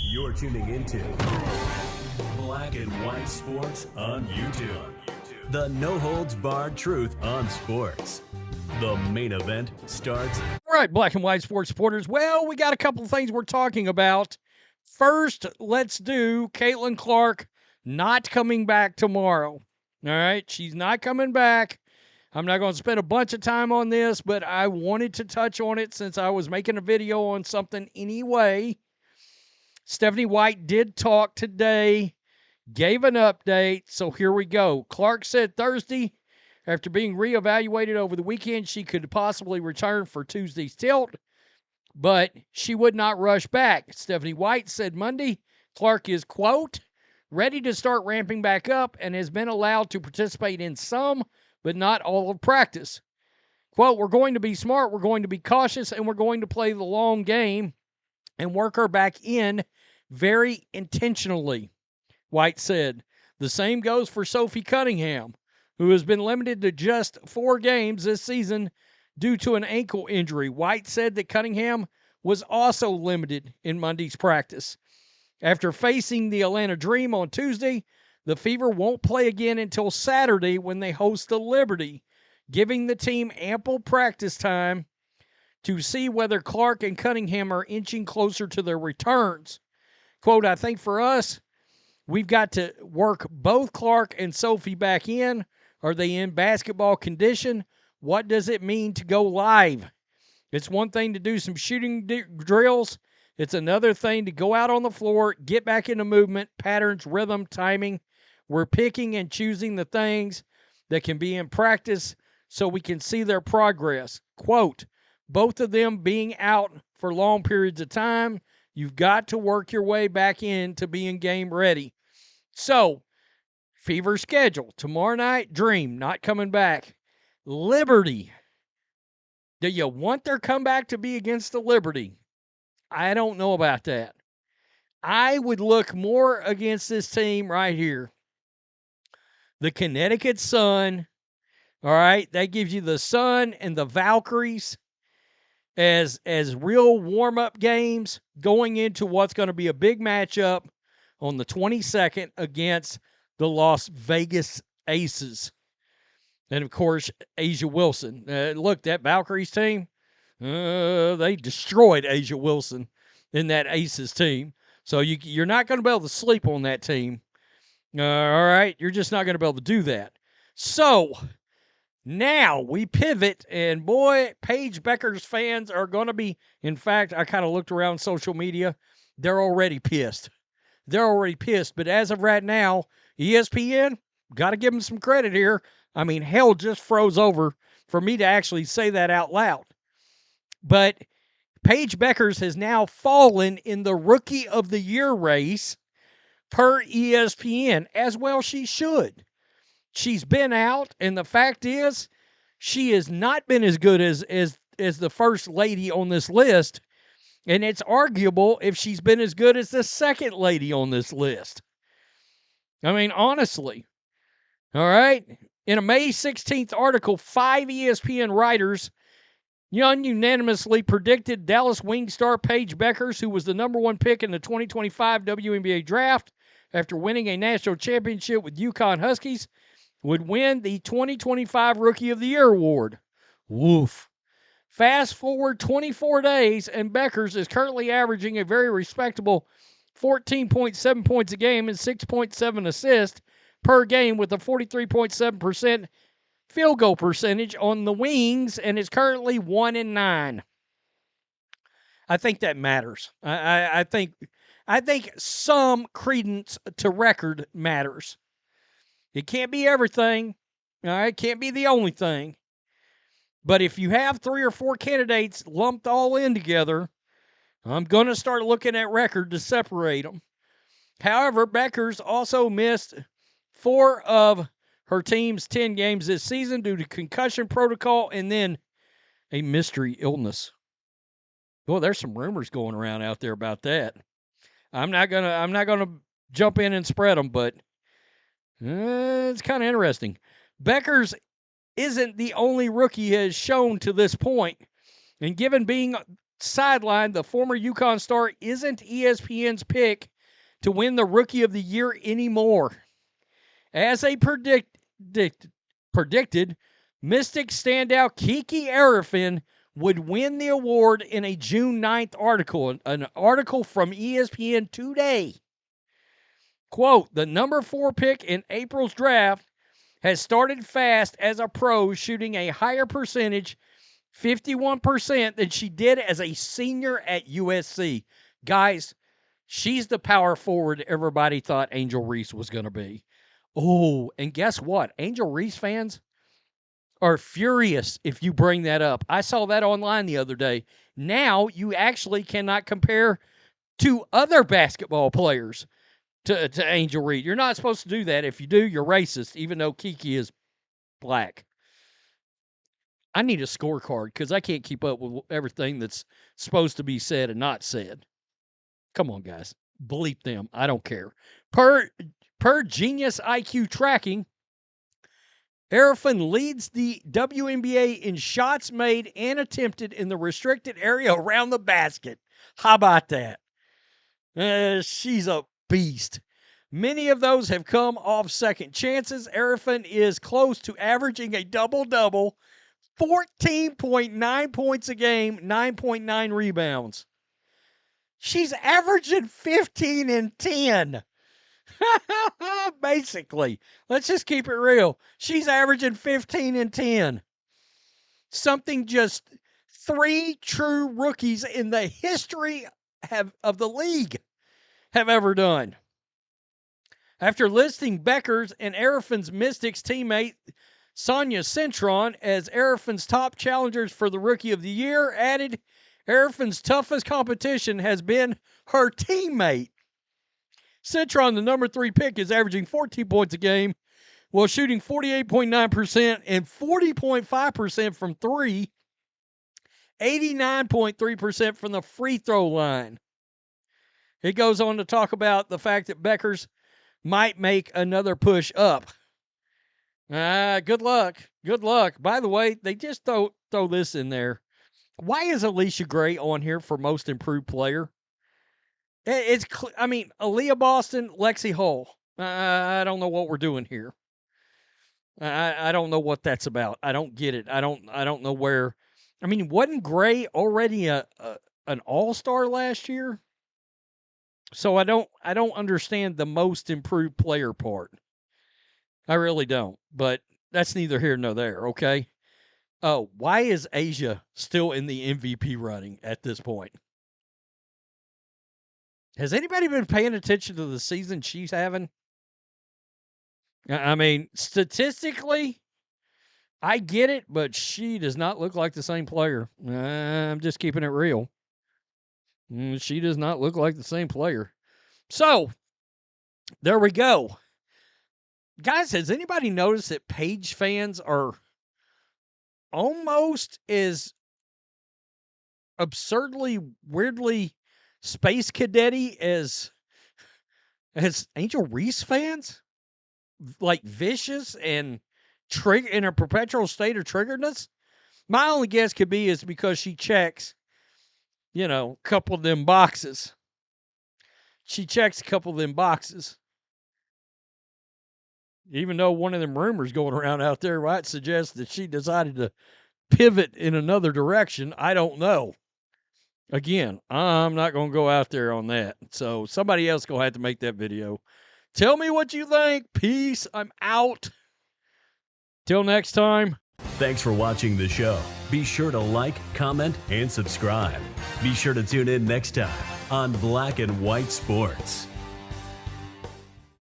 You're tuning into Black and White Sports on YouTube. The no-holds-barred truth on sports. The main event starts. All right, Black and White Sports supporters. Well, we got a couple of things we're talking about. First, let's do Caitlin Clark not coming back tomorrow. All right, she's not coming back. I'm not going to spend a bunch of time on this, but I wanted to touch on it since I was making a video on something anyway. Stephanie White did talk today, gave an update, so here we go. Clark said Thursday, after being reevaluated over the weekend, she could possibly return for Tuesday's tilt, but she would not rush back. Stephanie White said Monday, Clark is, quote, ready to start ramping back up and has been allowed to participate in some, but not all of practice. Quote, we're going to be smart, we're going to be cautious, and we're going to play the long game and work her back in very intentionally, White said. The same goes for Sophie Cunningham, who has been limited to just 4 games this season due to an ankle injury. White said that Cunningham was also limited in Monday's practice. After facing the Atlanta Dream on Tuesday, the Fever won't play again until Saturday when they host the Liberty, giving the team ample practice time to see whether Clark and Cunningham are inching closer to their returns. Quote, I think for us, we've got to work both Clark and Sophie back in. Are they in basketball condition? What does it mean to go live? It's one thing to do some shooting drills. It's another thing to go out on the floor, get back into movement, patterns, rhythm, timing. We're picking and choosing the things that can be in practice so we can see their progress. Quote, both of them being out for long periods of time, you've got to work your way back in to being game ready. So, Fever schedule. Tomorrow night, Dream, not coming back. Liberty. Do you want their comeback to be against the Liberty? I don't know about that. I would look more against this team right here. The Connecticut Sun. All right, that gives you the Sun and the Valkyries as real warm-up games going into what's going to be a big matchup on the 22nd against the Las Vegas Aces. And, of course, Asia Wilson. Look, that Valkyries team, they destroyed Asia Wilson in that Aces team. So you're not going to be able to sleep on that team. All right? You're just not going to be able to do that. So now we pivot, and boy, Paige Bueckers fans are going to be, in fact, I kind of looked around social media. They're already pissed. But as of right now, ESPN, got to give them some credit here. I mean, hell just froze over for me to actually say that out loud. But Paige Bueckers has now fallen in the Rookie of the Year race per ESPN, as well she should. She's been out, and the fact is, she has not been as good as the first lady on this list, and it's arguable if she's been as good as the second lady on this list. I mean, honestly. All right? In a May 16th article, 5 ESPN writers unanimously predicted Dallas Wing star Paige Bueckers, who was the number 1 pick in the 2025 WNBA draft after winning a national championship with UConn Huskies, would win the 2025 Rookie of the Year award. Woof. Fast forward 24 days, and Bueckers is currently averaging a very respectable 14.7 points a game and 6.7 assists per game with a 43.7% field goal percentage on the wings, and is currently 1-9. I think that matters. I think some credence to record matters. It can't be everything. All right, can't be the only thing. But if you have 3 or 4 candidates lumped all in together, I'm going to start looking at record to separate them. However, Bueckers also missed 4 of her team's 10 games this season due to concussion protocol and then a mystery illness. Well, there's some rumors going around out there about that. I'm not gonna jump in and spread them, but it's kind of interesting. Bueckers isn't the only rookie has shown to this point, and given being sideline, the former UConn star isn't ESPN's pick to win the Rookie of the Year anymore. As they predicted, Mystic standout Kiki Iriafen would win the award in a June 9th article, an article from ESPN today. Quote, the number 4 pick in April's draft has started fast as a pro, shooting a higher percentage, 51%, than she did as a senior at USC. Guys, she's the power forward everybody thought Angel Reese was going to be. Oh, and guess what? Angel Reese fans are furious if you bring that up. I saw that online the other day. Now you actually cannot compare to other basketball players to Angel Reese. You're not supposed to do that. If you do, you're racist, even though Kiki is black. I need a scorecard because I can't keep up with everything that's supposed to be said and not said. Come on, guys. Bleep them. I don't care. Per Genius IQ tracking, Iriafen leads the WNBA in shots made and attempted in the restricted area around the basket. How about that? She's a beast. Many of those have come off second chances. Iriafen is close to averaging a double-double, 14.9 points a game, 9.9 rebounds. She's averaging 15 and 10. Basically, let's just keep it real. She's averaging 15 and 10. Something just 3 true rookies in the history of the league have ever done. After listing Bueckers and Iriafen's Mystics teammate Sonia Cintron as Iriafen's top challengers for the Rookie of the Year, added, Iriafen's toughest competition has been her teammate. Cintron, the number 3 pick, is averaging 14 points a game while shooting 48.9% and 40.5% from 3, 89.3% from the free throw line. It goes on to talk about the fact that Bueckers might make another push up. Good luck. Good luck. By the way, they just throw this in there. Why is Alicia Gray on here for most improved player? Aaliyah Boston, Lexi Hull. I don't know what we're doing here. I don't know what that's about. I don't get it. I don't know where. I mean, wasn't Gray already an all-star last year? So I don't understand the most improved player part. I really don't. But that's neither here nor there, okay? Oh, why is Asia still in the MVP running at this point? Has anybody been paying attention to the season she's having? I mean, statistically, I get it, but she does not look like the same player. I'm just keeping it real. She does not look like the same player. So, there we go. Guys, has anybody noticed that Paige fans are almost as absurdly, weirdly space cadet-y as Angel Reese fans? Like vicious and in a perpetual state of triggeredness? My only guess could be is because she checks, a couple of them boxes. She checks a couple of them boxes. Even though one of them rumors going around out there might suggest that she decided to pivot in another direction. I don't know. Again, I'm not going to go out there on that. So somebody else going to have to make that video. Tell me what you think. Peace. I'm out. Till next time. Thanks for watching the show. Be sure to like, comment, and subscribe. Be sure to tune in next time on Black and White Sports.